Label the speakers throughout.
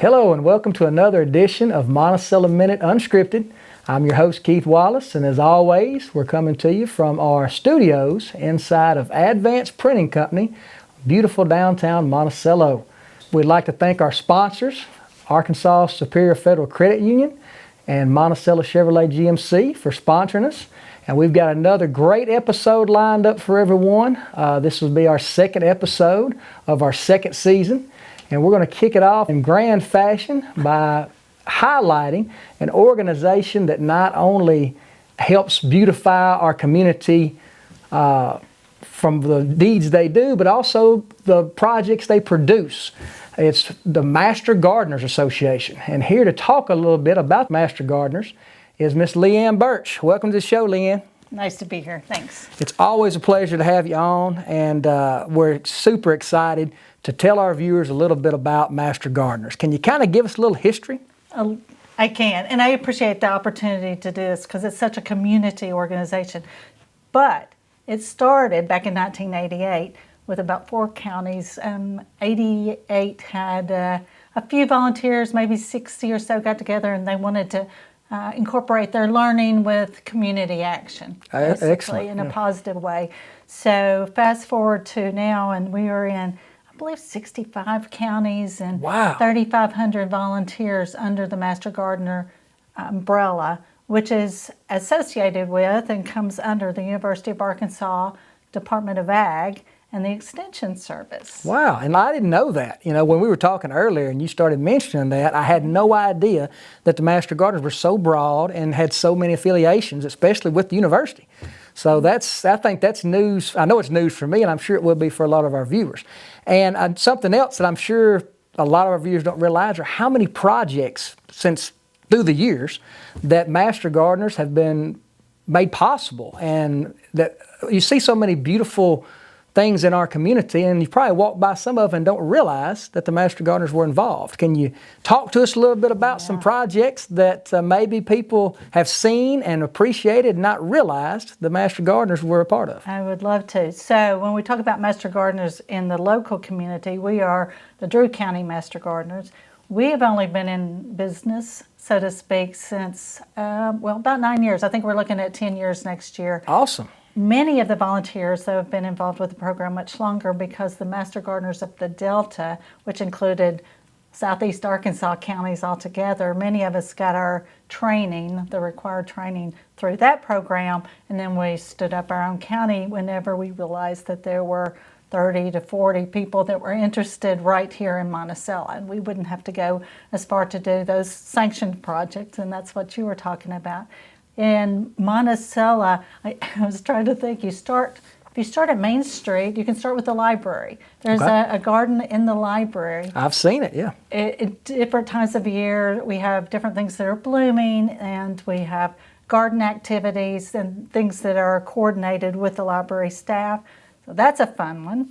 Speaker 1: Hello and welcome to another edition of Monticello Minute Unscripted. I'm your host Keith Wallace, and as always we're coming to you from our studios inside of Advance Printing Company, beautiful downtown Monticello. We'd like to thank our sponsors, Arkansas Superior Federal Credit Union and Monticello Chevrolet GMC, for sponsoring us. And we've got another great episode lined up for everyone. This will be our second episode of our second season. And we're going to kick it off in grand fashion by highlighting an organization that not only helps beautify our community from the deeds they do, but also the projects they produce. It's the Master Gardeners Association. And here to talk a little bit about Master Gardeners is Miss LeAnne Burch. Welcome to the show, LeAnne.
Speaker 2: Nice to be here. Thanks.
Speaker 1: It's always a pleasure to have you on, and we're super excited to tell our viewers a little bit about Master Gardeners. Can you kind of give us a little history?
Speaker 2: I can, and I appreciate the opportunity to do this because it's such a community organization. But it started back in 1988 with about 4 counties. 88 had a few volunteers, maybe 60 or so got together, and they wanted to incorporate their learning with community action, basically, in a positive way. So fast forward to now, and we are in, I believe, 65 counties and 3,500 volunteers under the Master Gardener umbrella, which is associated with and comes under the University of Arkansas Department of Ag and the Extension Service.
Speaker 1: Wow, and I didn't know that. You know, when we were talking earlier and you started mentioning that, I had no idea that the Master Gardeners were so broad and had so many affiliations, especially with the university. So I think that's news. I know it's news for me, and I'm sure it will be for a lot of our viewers. And something else that I'm sure a lot of our viewers don't realize are how many projects through the years that Master Gardeners have been made possible, and that you see so many beautiful things in our community, and you probably walk by some of them and don't realize that the Master Gardeners were involved. Can you talk to us a little bit about some projects that maybe people have seen and appreciated and not realized the Master Gardeners were a part of?
Speaker 2: I would love to. So when we talk about Master Gardeners in the local community, we are the Drew County Master Gardeners. We have only been in business, so to speak, since, about 9 years. I think we're looking at 10 years next year.
Speaker 1: Awesome.
Speaker 2: Many of the volunteers, though, have been involved with the program much longer because the Master Gardeners of the Delta, which included southeast Arkansas counties altogether, many of us got our training, the required training, through that program, and then we stood up our own county whenever we realized that there were 30 to 40 people that were interested right here in Monticello, and we wouldn't have to go as far to do those sanctioned projects, and that's what you were talking about. In Monticello, I was trying to think, if you start at Main Street, you can start with the library. There's a garden in the library.
Speaker 1: I've seen it, yeah.
Speaker 2: At different times of year, we have different things that are blooming, and we have garden activities and things that are coordinated with the library staff. So that's a fun one.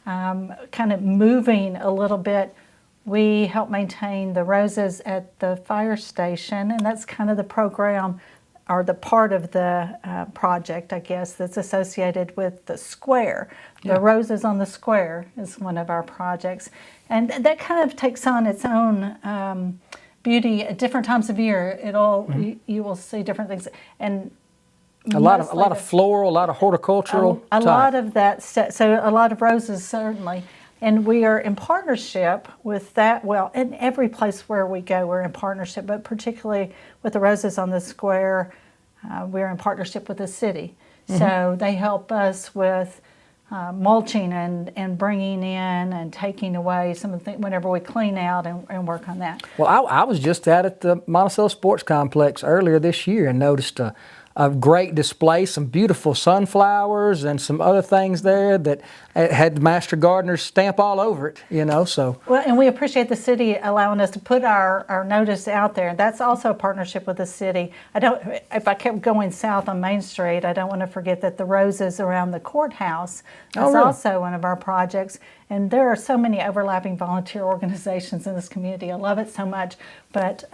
Speaker 2: Mm-hmm. Kind of moving a little bit, we help maintain the roses at the fire station, and that's kind of the program or the part of the project, I guess, that's associated with the square. Yeah. The Roses on the Square is one of our projects. And that kind of takes on its own beauty at different times of year. You will see different things. And
Speaker 1: a lot of floral, a lot of horticultural.
Speaker 2: A lot of that, so a lot of roses, certainly. And we are in partnership with that. Well, in every place where we go, we're in partnership, but particularly with the Roses on the Square, we're in partnership with the city. Mm-hmm. So they help us with mulching and bringing in and taking away some of the things whenever we clean out and work on that.
Speaker 1: Well, I was just out at the Monticello Sports Complex earlier this year and noticed a great display, some beautiful sunflowers and some other things there that had the Master Gardener's stamp all over it, so.
Speaker 2: Well, and we appreciate the city allowing us to put our notice out there. That's also a partnership with the city. If I kept going south on Main Street, I don't want to forget that the roses around the courthouse is also one of our projects. And there are so many overlapping volunteer organizations in this community. I love it so much, but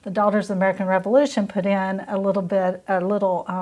Speaker 2: the Daughters of the American Revolution put in a little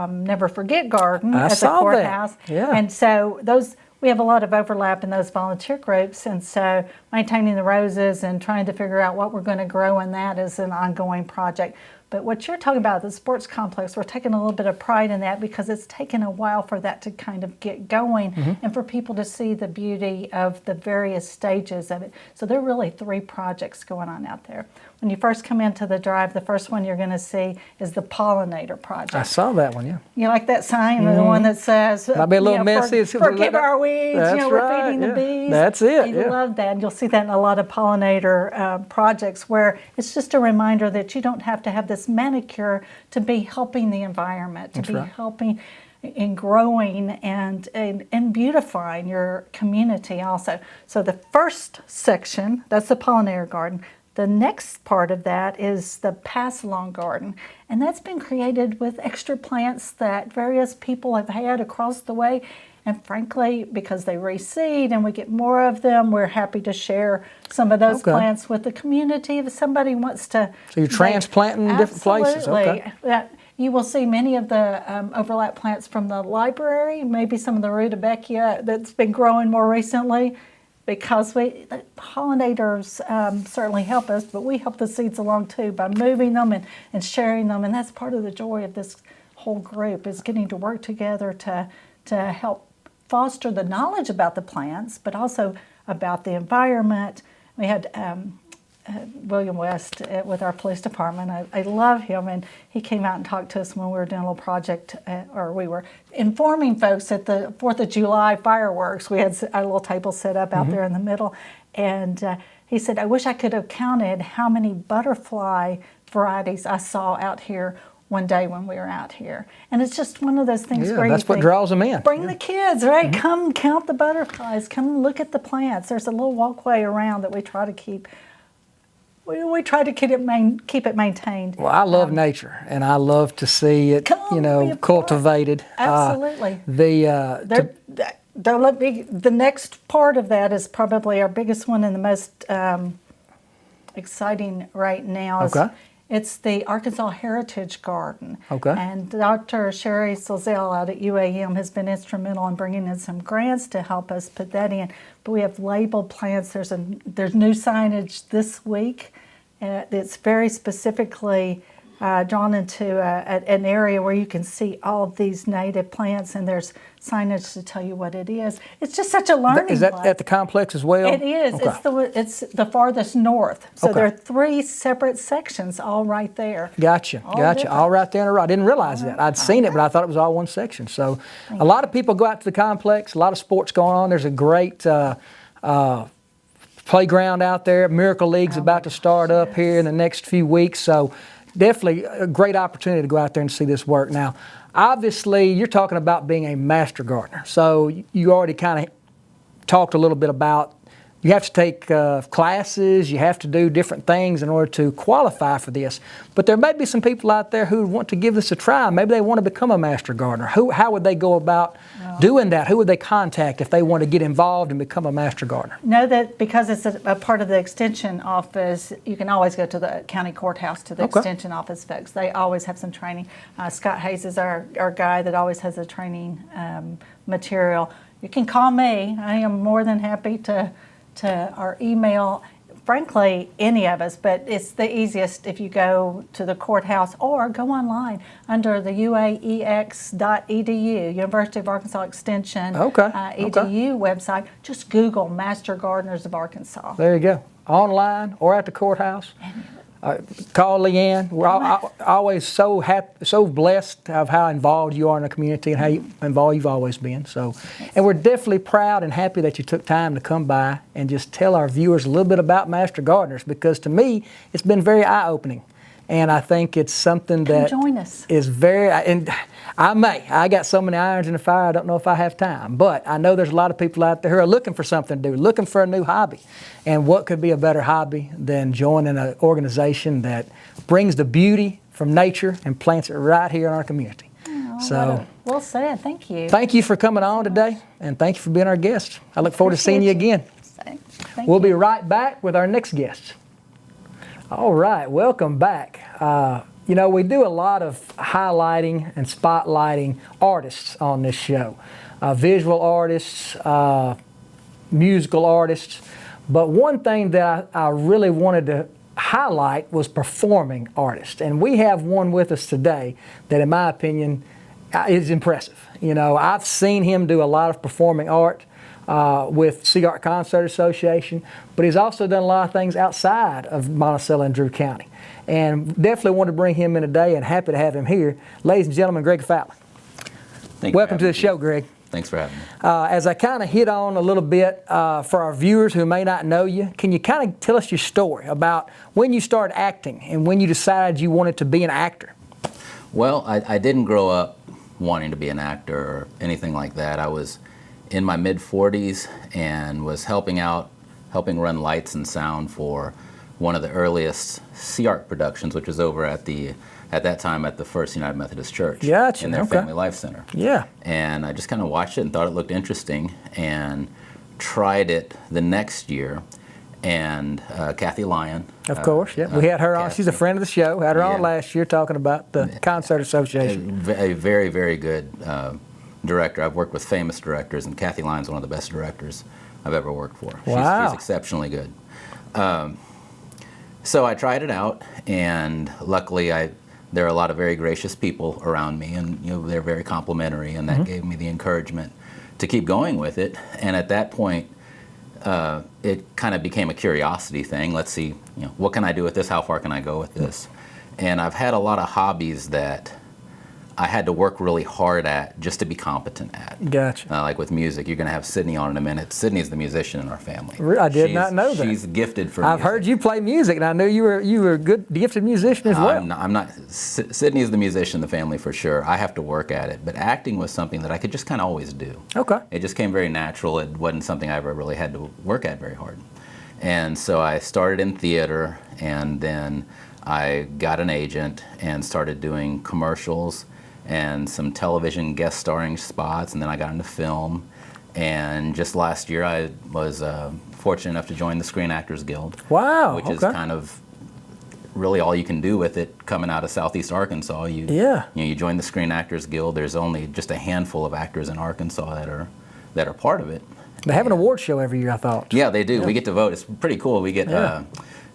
Speaker 2: Never Forget garden at the courthouse.
Speaker 1: Yeah.
Speaker 2: And so those we have a lot of overlap in those volunteer groups, and so maintaining the roses and trying to figure out what we're going to grow in that is an ongoing project. But what you're talking about, the sports complex, we're taking a little bit of pride in that because it's taken a while for that to kind of get going and for people to see the beauty of the various stages of it. So there are really 3 projects going on out there. When you first come into the drive, the first one you're going to see is the pollinator project.
Speaker 1: I saw that one, yeah.
Speaker 2: You like that sign, the one that says,
Speaker 1: Might be a little messy.
Speaker 2: Forgive our weeds, we're feeding the bees.
Speaker 1: That's it.
Speaker 2: I love that. And you'll see that in a lot of pollinator projects where it's just a reminder that you don't have to have this manicure to be helping the environment, to be helping in growing and beautifying your community also. So the first section, that's the pollinator garden. The next part of that is the pass-along garden, and that's been created with extra plants that various people have had across the way. And frankly, because they reseed and we get more of them, we're happy to share some of those plants with the community if somebody wants to.
Speaker 1: So you're transplanting in different places. Okay.
Speaker 2: You will see many of the overlap plants from the library, maybe some of the rutabaga that's been growing more recently, because the pollinators certainly help us, but we help the seeds along too by moving them and sharing them. And that's part of the joy of this whole group, is getting to work together to help foster the knowledge about the plants, but also about the environment. We had William West with our police department. I love him, and he came out and talked to us when we were doing a little project, or we were informing folks at the 4th of July fireworks. We had a little table set up out there in the middle, and he said, I wish I could have counted how many butterfly varieties I saw out here one day when we were out here. And it's just one of those things where
Speaker 1: that's what draws them in.
Speaker 2: Bring the kids, right? Come count the butterflies, come look at the plants. There's a little walkway around that we try to keep. We try to keep it maintained.
Speaker 1: Well, I love nature, and I love to see it, cultivated.
Speaker 2: Absolutely.
Speaker 1: The
Speaker 2: next part of that is probably our biggest one and the most exciting right now. It's the Arkansas Heritage Garden. And Dr. Sherry Silzel out at UAM has been instrumental in bringing in some grants to help us put that in. But we have labeled plants. There's new signage this week. It's very specifically drawn into an area where you can see all of these native plants, and there's signage to tell you what it is. It's just such a learning.
Speaker 1: Is that at the complex as well?
Speaker 2: It is. It's the farthest north. So there are 3 separate sections all right there.
Speaker 1: Gotcha. All right there in a row. I didn't realize that. I'd seen it, but I thought it was all one section. So a lot of people go out to the complex, a lot of sports going on. There's a great playground out there. Miracle League's about to start up here in the next few weeks. So definitely a great opportunity to go out there and see this work. Now, obviously, you're talking about being a master gardener. So you already kind of talked a little bit about you have to take classes, you have to do different things in order to qualify for this. But there may be some people out there who want to give this a try. Maybe they want to become a master gardener. How would they go about doing that? Who would they contact if they want to get involved and become a master gardener?
Speaker 2: Know that because it's a part of the Extension office, you can always go to the county courthouse, to the Extension office folks. They always have some training. Scott Hayes is our guy that always has a training material. You can call me. I am more than happy to our email, frankly, any of us, but it's the easiest if you go to the courthouse or go online under the uaex.edu, University of Arkansas Extension edu website. Just Google Master Gardeners of Arkansas.
Speaker 1: There you go. Online or at the courthouse. Call LeAnne. We're always so happy, so blessed of how involved you are in the community and how involved you've always been. So, and we're definitely proud and happy that you took time to come by and just tell our viewers a little bit about Master Gardeners, because to me, it's been very eye-opening. And I think it's something that
Speaker 2: join us.
Speaker 1: Is very, and I got so many irons in the fire, I don't know if I have time. But I know there's a lot of people out there who are looking for something to do, looking for a new hobby. And what could be a better hobby than joining an organization that brings the beauty from nature and plants it right here in our community.
Speaker 2: So, well said. Thank you.
Speaker 1: Thank you for coming on today, and thank you for being our guest. I look forward to seeing you again. We'll be right back with our next guest. All right, welcome back. You know, we do a lot of highlighting and spotlighting artists on this show, visual artists, musical artists. But one thing that I really wanted to highlight was performing artists. And we have one with us today that, in my opinion, is impressive. You know, I've seen him do a lot of performing art with Sea Art Concert Association, but he's also done a lot of things outside of Monticello and Drew County. And definitely want to bring him in today, and happy to have him here. Ladies and gentlemen, Greg Fallon. Welcome to the show, Greg.
Speaker 3: Thanks for having me.
Speaker 1: As I kind of hit on a little bit for our viewers who may not know you, can you kind of tell us your story about when you started acting and when you decided you wanted to be an actor?
Speaker 3: Well, I didn't grow up wanting to be an actor or anything like that. I was in my mid-40s and was helping run lights and sound for one of the earliest Sea Art productions, which was over at that time at the First United Methodist Church in their Family Life Center.
Speaker 1: Yeah.
Speaker 3: And I just kind of watched it and thought it looked interesting and tried it the next year. And Kathy LeAnne.
Speaker 1: Of course, yeah. We had her on. She's a friend of the show. Had her on last year talking about the Concert Association.
Speaker 3: A very, very good director. I've worked with famous directors, and Kathy LeAnne's one of the best directors I've ever worked for.
Speaker 1: Wow.
Speaker 3: She's exceptionally good. So I tried it out, and luckily there are a lot of very gracious people around me, and they're very complimentary, and that gave me the encouragement to keep going with it. And at that point, it kind of became a curiosity thing. Let's see, what can I do with this? How far can I go with this? And I've had a lot of hobbies that I had to work really hard at just to be competent at.
Speaker 1: Gotcha.
Speaker 3: Like with music, you're going to have Sydney on in a minute. Sydney's the musician in our family.
Speaker 1: I did not know that.
Speaker 3: She's gifted for
Speaker 1: music.
Speaker 3: music.
Speaker 1: I've heard you play music, and I knew you were a good, gifted musician as well.
Speaker 3: I'm not. Sydney's the musician in the family for sure. I have to work at it. But acting was something that I could just kind of always do.
Speaker 1: Okay.
Speaker 3: It just came very natural. It wasn't something I ever really had to work at very hard. And so I started in theater, and then I got an agent and started doing commercials and some television guest starring spots, and then I got into film. And just last year I was fortunate enough to join the Screen Actors Guild.
Speaker 1: Wow.
Speaker 3: Which is kind of really all you can do with it coming out of Southeast Arkansas. You join the Screen Actors Guild. There's only just a handful of actors in Arkansas that are part of it.
Speaker 1: They have an award show every year, I thought.
Speaker 3: Yeah, they do. Yeah. We get to vote. It's pretty cool. We get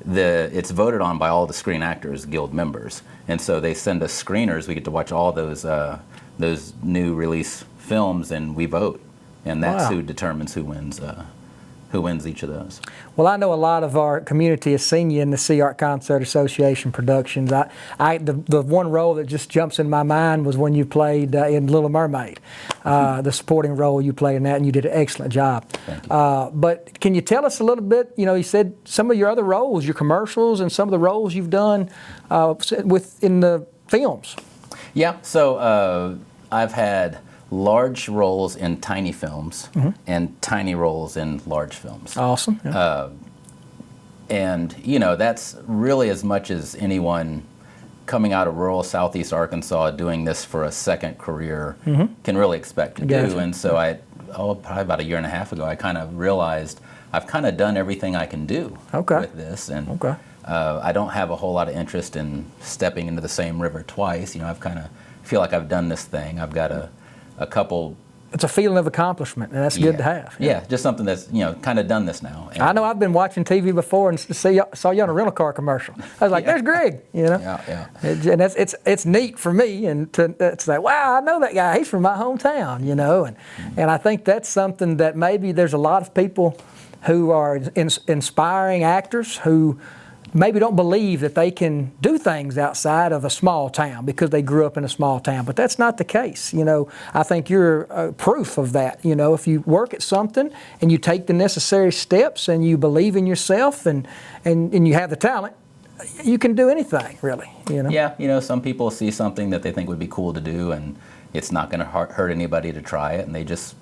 Speaker 3: it's voted on by all the Screen Actors Guild members, and so they send us screeners. We get to watch all those new release films, and we vote, and that's who determines who wins each of those.
Speaker 1: Well, I know a lot of our community has seen you in the Sea Art Concert Association productions. The one role that just jumps in my mind was when you played in Little Mermaid, the supporting role you played in that, and you did an excellent job.
Speaker 3: Thank you.
Speaker 1: But can you tell us a little bit, you said some of your other roles, your commercials, and some of the roles you've done in the films? Yeah,
Speaker 3: so I've had large roles in tiny films and tiny roles in large films.
Speaker 1: Awesome. Yeah.
Speaker 3: And that's really as much as anyone coming out of rural Southeast Arkansas doing this for a second career can really expect to do. And so probably about a year and a half ago, I kind of realized I've kind of done everything I can do with this. And I don't have a whole lot of interest in stepping into the same river twice. I've kind of feel like I've done this thing. I've got a couple. It's
Speaker 1: a feeling of accomplishment, and that's good to have.
Speaker 3: Yeah, just something that's kind of done this now. And
Speaker 1: I know I've been watching TV before and saw you on a rental car commercial. I was like, "There's Greg,"
Speaker 3: Yeah.
Speaker 1: And it's neat for me, and to say, "Wow, I know that guy. He's from my hometown," And I think that's something that maybe there's a lot of people who are inspiring actors who maybe don't believe that they can do things outside of a small town because they grew up in a small town, but that's not the case. I think you're proof of that. If you work at something and you take the necessary steps and you believe in yourself and you have the talent, you can do anything, really.
Speaker 3: Yeah, some people see something that they think would be cool to do, and it's not going to hurt anybody to try it, and they just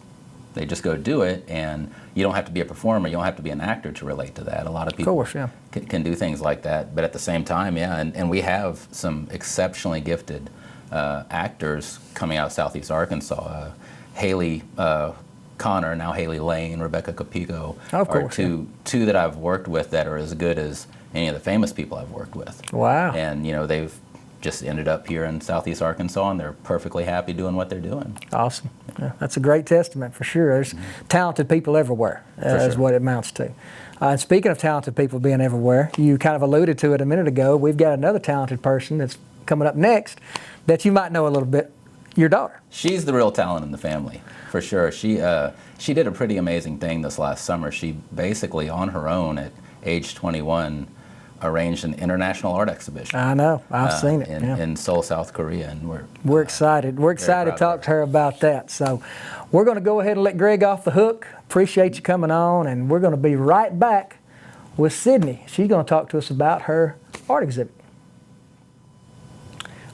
Speaker 3: go do it, and you don't have to be a performer, you don't have to be an actor to relate to that. A lot of people can do things like that, but at the same time, and we have some exceptionally gifted actors coming out of Southeast Arkansas. Haley Connor, now Haley Lane, Rebecca Capico are two that I've worked with that are as good as any of the famous people I've worked with.
Speaker 1: Wow.
Speaker 3: And they've just ended up here in Southeast Arkansas, and they're perfectly happy doing what they're doing.
Speaker 1: Awesome. Yeah, that's a great testament for sure. There's talented people everywhere, is
Speaker 3: sure.
Speaker 1: what it amounts to. And speaking of talented people being everywhere, you kind of alluded to it a minute ago. We've got another talented person that's coming up next that you might know a little bit, your daughter.
Speaker 3: She's the real talent in the family, for sure. She did a pretty amazing thing this last summer. She basically, on her own, at age 21, arranged an international art exhibition.
Speaker 1: I know. I've seen it.
Speaker 3: In Seoul, South Korea, and
Speaker 1: we're excited. We're excited to talk to her about that. So we're going to go ahead and let Greg off the hook. Appreciate you coming on, and we're going to be right back with Sydney. She's going to talk to us about her art exhibit.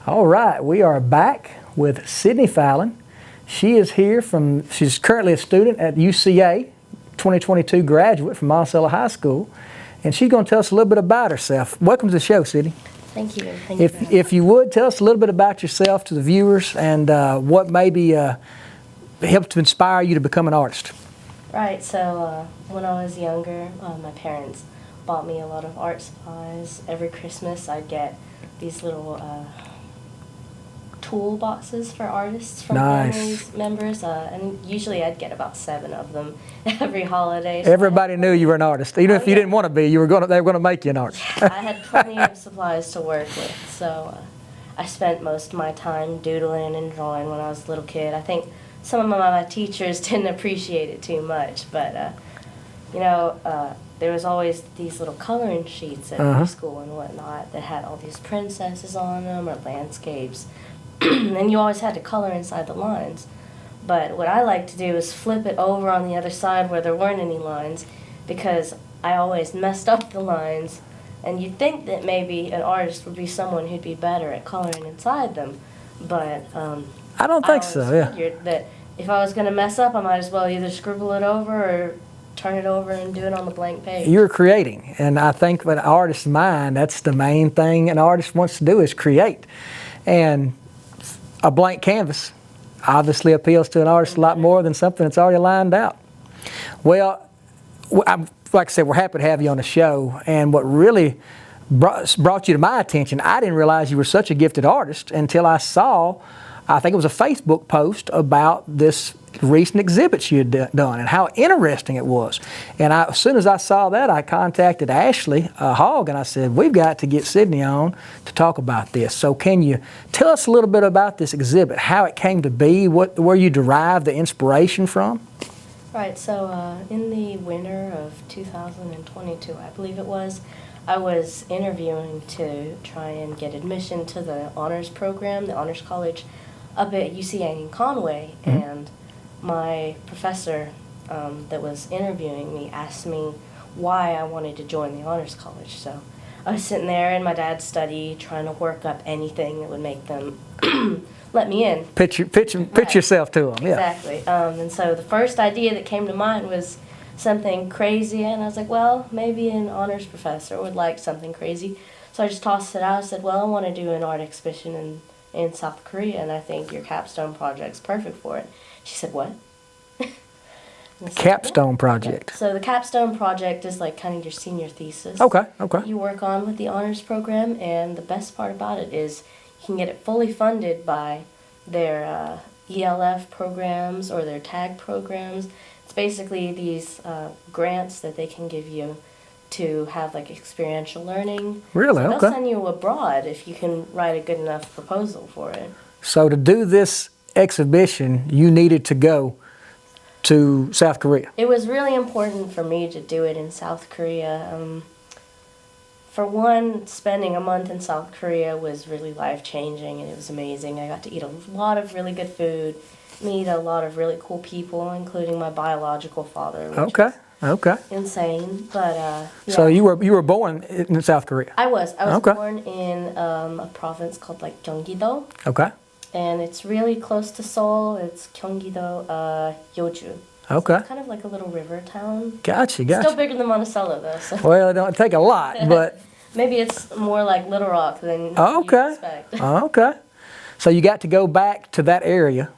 Speaker 1: All right, we are back with Sydney Fallon. She is here she's currently a student at UCA, 2022 graduate from Monticello High School, and she's going to tell us a little bit about herself. Welcome to the show, Sydney.
Speaker 4: Thank you. Thank you.
Speaker 1: If you would, tell us a little bit about yourself to the viewers and what maybe helped to inspire you to become an artist.
Speaker 4: Right, so when I was younger, my parents bought me a lot of art supplies. Every Christmas I'd get these little tool boxes for artists from family members, and usually I'd get about 7 of them every holiday. So
Speaker 1: everybody knew you were an artist. Even if you didn't want to be, they were going to make you an artist.
Speaker 4: I had plenty of supplies to work with, so I spent most of my time doodling and drawing when I was a little kid. I think some of my teachers didn't appreciate it too much, but there was always these little coloring sheets at my school and whatnot that had all these princesses on them or landscapes. And you always had to color inside the lines. But what I like to do is flip it over on the other side where there weren't any lines, because I always messed up the lines. And you'd think that maybe an artist would be someone who'd be better at coloring inside them. But
Speaker 1: I don't think so, yeah.
Speaker 4: Figured that if I was going to mess up, I might as well either scribble it over or turn it over and do it on the blank page.
Speaker 1: You're creating, and I think with an artist's mind, that's the main thing an artist wants to do is create. And a blank canvas obviously appeals to an artist a lot more than something that's already lined out. Well, like I said, we're happy to have you on the show, and what really brought you to my attention, I didn't realize you were such a gifted artist until I saw, I think it was a Facebook post about this recent exhibit you had done and how interesting it was. And as soon as I saw that, I contacted Ashley Hogg and I said, we've got to get Sydney on to talk about this. So can you tell us a little bit about this exhibit, how it came to be, where you derived the inspiration from?
Speaker 4: Right, so in the winter of 2022, I believe it was, I was interviewing to try and get admission to the honors program, the honors college up at UCA in Conway, and my professor that was interviewing me asked me why I wanted to join the honors college. So I was sitting there in my dad's study trying to work up anything that would make them let me in.
Speaker 1: Pitch yourself to them, yeah.
Speaker 4: Exactly. And so the first idea that came to mind was something crazy, and I was like, well, maybe an honors professor would like something crazy. So I just tossed it out. I said, well, I want to do an art exhibition in South Korea, and I think your capstone project's perfect for it. She said, what?
Speaker 1: Capstone project.
Speaker 4: Yeah. So the capstone project is like kind of your senior thesis.
Speaker 1: Okay.
Speaker 4: You work on with the honors program, and the best part about it is you can get it fully funded by their ELF programs or their TAG programs. It's basically these grants that they can give you to have like experiential learning.
Speaker 1: Really?
Speaker 4: So
Speaker 1: okay.
Speaker 4: They'll send you abroad if you can write a good enough proposal for it.
Speaker 1: So to do this exhibition, you needed to go to South Korea.
Speaker 4: It was really important for me to do it in South Korea. For one, spending a month in South Korea was really life-changing, and it was amazing. I got to eat a lot of really good food, meet a lot of really cool people, including my biological father, which
Speaker 1: Okay.
Speaker 4: insane, but yeah.
Speaker 1: So you were born in South Korea?
Speaker 4: I was
Speaker 1: Okay.
Speaker 4: born in a province called like Gyeonggi-do,
Speaker 1: Okay.
Speaker 4: and it's really close to Seoul. It's Gyeonggi-do, Yeoju.
Speaker 1: Okay.
Speaker 4: It's kind of like a little river town.
Speaker 1: Gotcha.
Speaker 4: Still bigger than Monticello though. So
Speaker 1: Well, it don't take a lot, but
Speaker 4: maybe it's more like Little Rock than
Speaker 1: okay.
Speaker 4: you expect.
Speaker 1: Okay. So you got to go back to that area,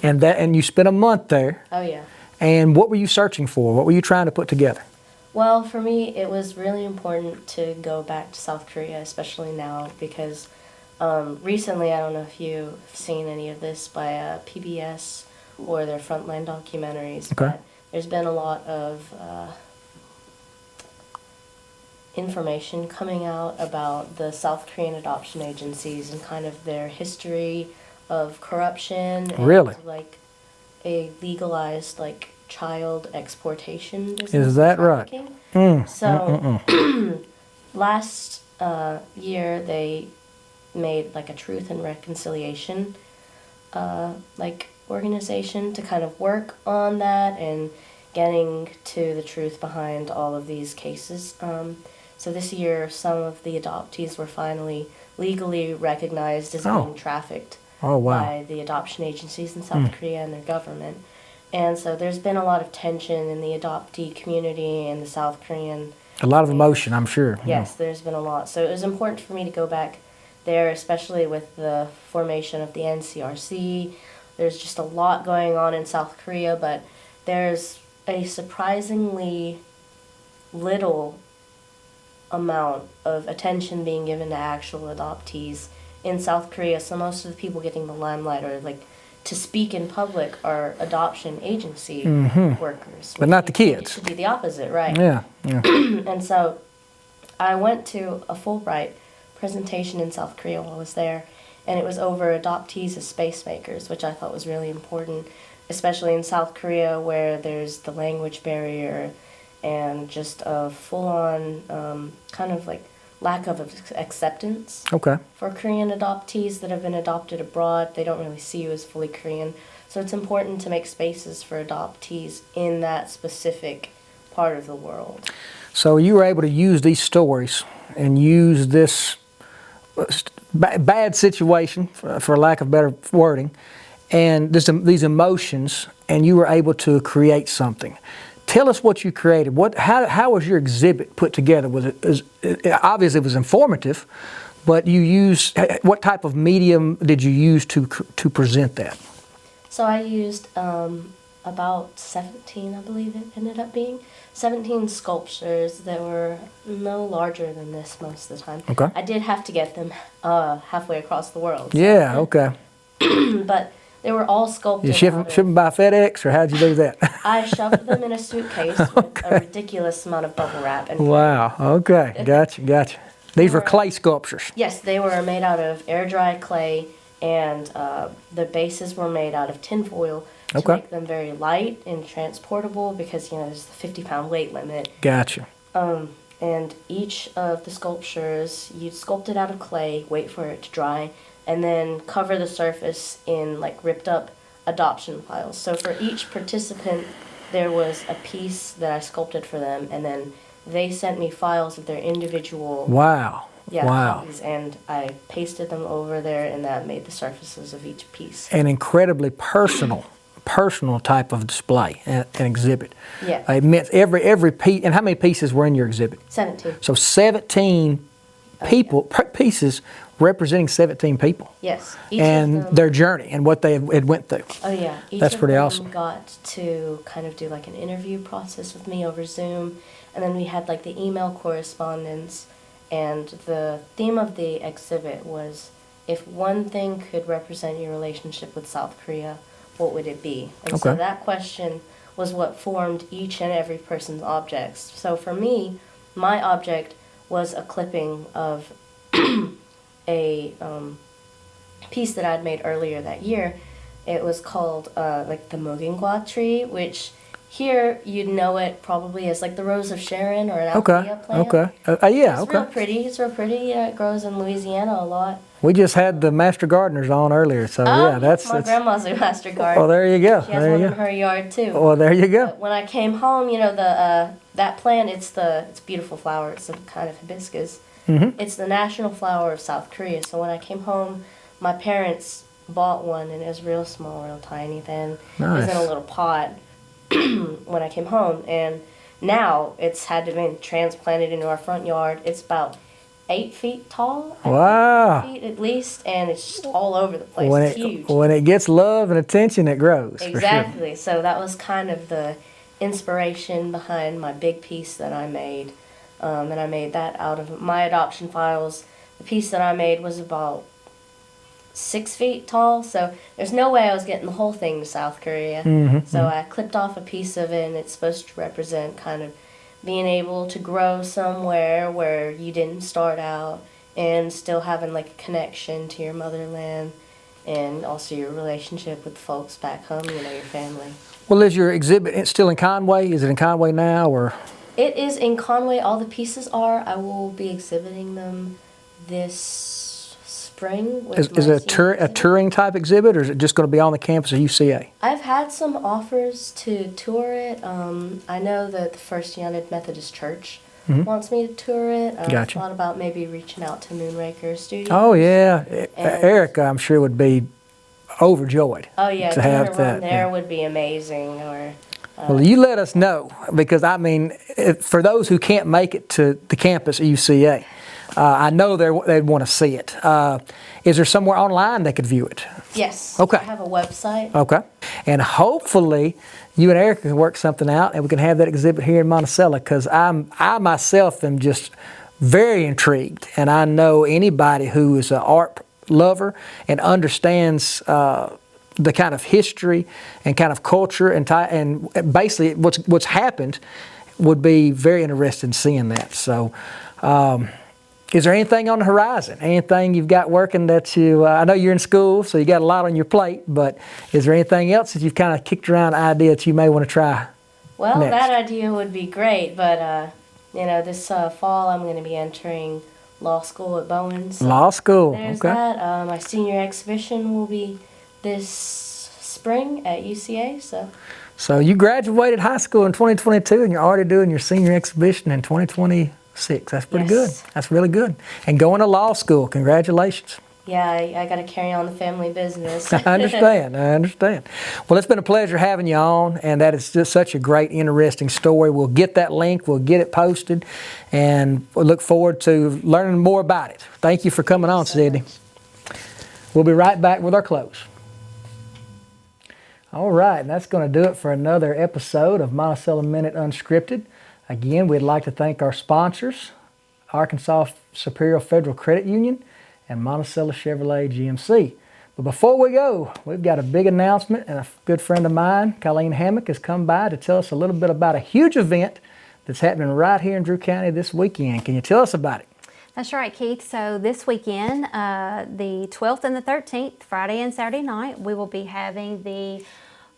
Speaker 1: and you spent a month there.
Speaker 4: Oh yeah.
Speaker 1: And what were you searching for? What were you trying to put together?
Speaker 4: Well, for me, it was really important to go back to South Korea, especially now, because Recently, I don't know if you've seen any of this by PBS or their Frontline documentaries,
Speaker 1: Okay.
Speaker 4: but there's been a lot of information coming out about the South Korean adoption agencies and kind of their history of corruption and
Speaker 1: Really?
Speaker 4: like a legalized like child exportation business.
Speaker 1: Is that right?
Speaker 4: Trafficking. So last year they made like a Truth and Reconciliation like organization to kind of work on that and getting to the truth behind all of these cases. So this year, some of the adoptees were finally legally recognized as being trafficked
Speaker 1: Oh, wow.
Speaker 4: by the adoption agencies in South Korea and their government. And so there's been a lot of tension in the adoptee community and the South Korean.
Speaker 1: A lot of emotion, I'm sure.
Speaker 4: Yes, there's been a lot. So it was important for me to go back there, especially with the formation of the NCRC. There's just a lot going on in South Korea, but there's a surprisingly little amount of attention being given to actual adoptees in South Korea. So most of the people getting the limelight or like to speak in public are adoption agency workers.
Speaker 1: But not the kids.
Speaker 4: It should be the opposite, right?
Speaker 1: Yeah.
Speaker 4: And so I went to a Fulbright presentation in South Korea while I was there, and it was over adoptees as space makers, which I thought was really important, especially in South Korea where there's the language barrier and just a full-on kind of like lack of acceptance
Speaker 1: Okay.
Speaker 4: for Korean adoptees that have been adopted abroad. They don't really see you as fully Korean. So it's important to make spaces for adoptees in that specific part of the world.
Speaker 1: So you were able to use these stories and use this bad situation, for lack of better wording, and these emotions, and you were able to create something. Tell us what you created. How was your exhibit put together? Obviously it was informative, but what type of medium did you use to present that?
Speaker 4: So I used about 17, I believe it ended up being, 17 sculptures that were no larger than this most of the time.
Speaker 1: Okay.
Speaker 4: I did have to get them halfway across the world.
Speaker 1: Yeah, okay.
Speaker 4: But they were all sculpted.
Speaker 1: You ship them by FedEx, or how'd you do that?
Speaker 4: I shoved them in a suitcase with a ridiculous amount of bubble wrap. And
Speaker 1: Wow, okay, gotcha. These were clay sculptures.
Speaker 4: yes, they were made out of air-dry clay, and the bases were made out of tinfoil to
Speaker 1: Okay.
Speaker 4: make them very light and transportable because, there's the 50-pound weight limit.
Speaker 1: Gotcha.
Speaker 4: And each of the sculptures, you'd sculpt it out of clay, wait for it to dry, and then cover the surface in like ripped up adoption files. So for each participant, there was a piece that I sculpted for them, and then they sent me files of their individual
Speaker 1: Wow.
Speaker 4: copies, and I pasted them over there, and that made the surfaces of each piece.
Speaker 1: An incredibly personal type of display, an exhibit.
Speaker 4: Yeah.
Speaker 1: It meant every piece. And how many pieces were in your exhibit?
Speaker 4: 17.
Speaker 1: So 17 people, pieces representing 17 people.
Speaker 4: Yes. Each
Speaker 1: And
Speaker 4: of them,
Speaker 1: their journey and what they had went through.
Speaker 4: oh yeah, each
Speaker 1: That's
Speaker 4: of
Speaker 1: pretty
Speaker 4: them
Speaker 1: awesome.
Speaker 4: got to kind of do like an interview process with me over Zoom, and then we had like the email correspondence, and the theme of the exhibit was, if one thing could represent your relationship with South Korea, what would it be? And so
Speaker 1: Okay.
Speaker 4: that question was what formed each and every person's objects. So for me, my object was a clipping of a piece that I'd made earlier that year. It was called like the Mogingwa tree, which here you'd know it probably as like the Rose of Sharon or an althea plant.
Speaker 1: Okay.
Speaker 4: It's real pretty. It's real pretty. It grows in Louisiana a lot.
Speaker 1: We just had the master gardeners on earlier, so yeah, that's
Speaker 4: my grandma's a master gardener.
Speaker 1: Oh, there you go.
Speaker 4: She has
Speaker 1: There
Speaker 4: one
Speaker 1: you
Speaker 4: in
Speaker 1: go.
Speaker 4: her yard too.
Speaker 1: Well, there you go.
Speaker 4: But when I came home, that plant, it's a beautiful flower. It's a kind of hibiscus. It's the national flower of South Korea. So when I came home, my parents bought one, and it was real small, real tiny then. It was in a
Speaker 1: Nice.
Speaker 4: little pot when I came home, and now it's had to be transplanted into our front yard. It's about 8 feet tall. I think,
Speaker 1: Wow.
Speaker 4: 8 feet at least, and it's just all over the place.
Speaker 1: When
Speaker 4: It's huge.
Speaker 1: when it gets love and attention, it grows. For sure.
Speaker 4: Exactly. So that was kind of the inspiration behind my big piece that I made. And I made that out of my adoption files. The piece that I made was about 6 feet tall, so there's no way I was getting the whole thing to South Korea. So I clipped off a piece of it, and it's supposed to represent kind of being able to grow somewhere where you didn't start out and still having like a connection to your motherland and also your relationship with folks back home, your family.
Speaker 1: Well, is your exhibit still in Conway? Is it in Conway now, or?
Speaker 4: It is in Conway. All the pieces are. I will be exhibiting them this spring.
Speaker 1: Is it a touring type exhibit, or is it just going to be on the campus of UCA?
Speaker 4: I've had some offers to tour it. I know that the First United Methodist Church wants me to tour it.
Speaker 1: Gotcha.
Speaker 4: I've thought about maybe reaching out to Moonraker Studios.
Speaker 1: Oh yeah, Erica, I'm sure would be overjoyed.
Speaker 4: Oh yeah,
Speaker 1: to
Speaker 4: doing
Speaker 1: have
Speaker 4: a run
Speaker 1: that.
Speaker 4: there would be amazing. Or
Speaker 1: Well, you let us know, because I mean, for those who can't make it to the campus at UCA, I know they'd want to see it. Is there somewhere online they could view it?
Speaker 4: yes.
Speaker 1: Okay.
Speaker 4: I have a website.
Speaker 1: Okay. And hopefully you and Erica can work something out and we can have that exhibit here in Monticello, because I myself am just very intrigued, and I know anybody who is an art lover and understands the kind of history and kind of culture and basically what's happened would be very interested in seeing that. So is there anything on the horizon? Anything you've got working that I know you're in school, so you got a lot on your plate, but is there anything else that you've kind of kicked around, an idea that you may want to try?
Speaker 4: Well,
Speaker 1: next?
Speaker 4: that idea would be great, but this fall I'm going to be entering law school at Bowen. So
Speaker 1: Law school,
Speaker 4: there's
Speaker 1: okay.
Speaker 4: that. My senior exhibition will be this spring at UCA.
Speaker 1: So you graduated high school in 2022 and you're already doing your senior exhibition in 2026. That's pretty good.
Speaker 4: Yes.
Speaker 1: That's really good. And going to law school, congratulations.
Speaker 4: Yeah, I got to carry on the family business.
Speaker 1: I understand. Well, it's been a pleasure having you on, and that is just such a great, interesting story. We'll get that link, we'll get it posted, and we'll look forward to learning more about it. Thank you for coming on, Sydney. We'll be right back with our close. All right, and that's going to do it for another episode of Monticello Minute Unscripted. Again, we'd like to thank our sponsors, Arkansas Superior Federal Credit Union and Monticello Chevrolet GMC. But before we go, we've got a big announcement, and a good friend of mine, Colleen Hammock, has come by to tell us a little bit about a huge event that's happening right here in Drew County this weekend. Can you tell us about it?
Speaker 5: That's right, Keith. So this weekend, the 12th and the 13th, Friday and Saturday night, we will be having the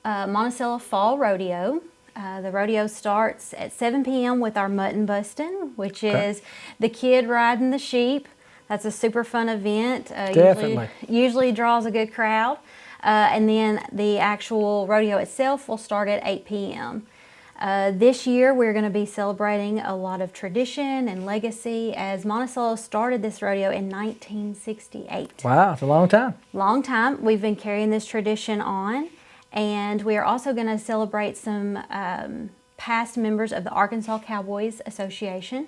Speaker 5: Monticello Fall Rodeo. The rodeo starts at 7 p.m. with our mutton busting, which is the kid riding the sheep. That's a super fun event.
Speaker 1: Definitely.
Speaker 5: Usually draws a good crowd. And then the actual rodeo itself will start at 8 p.m. This year we're going to be celebrating a lot of tradition and legacy, as Monticello started this rodeo in 1968.
Speaker 1: Wow, it's a long time.
Speaker 5: Long time. We've been carrying this tradition on, and we are also going to celebrate some past members of the Arkansas Cowboys Association,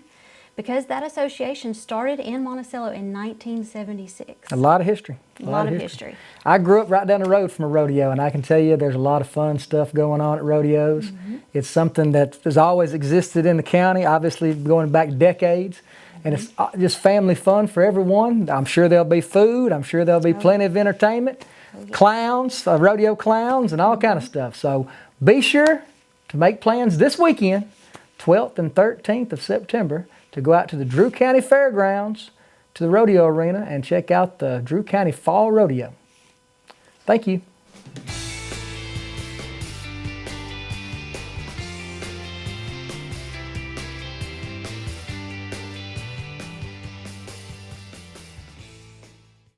Speaker 5: because that association started in Monticello in 1976.
Speaker 1: A lot of history.
Speaker 5: A lot of history.
Speaker 1: I grew up right down the road from a rodeo, and I can tell you there's a lot of fun stuff going on at rodeos. It's something that has always existed in the county, obviously going back decades, and it's just family fun for everyone. I'm sure there'll be food. I'm sure there'll be plenty of entertainment, clowns, rodeo clowns, and all kind of stuff. So be sure to make plans this weekend, 12th and 13th of September, to go out to the Drew County Fairgrounds, to the rodeo arena, and check out the Drew County Fall Rodeo. Thank you.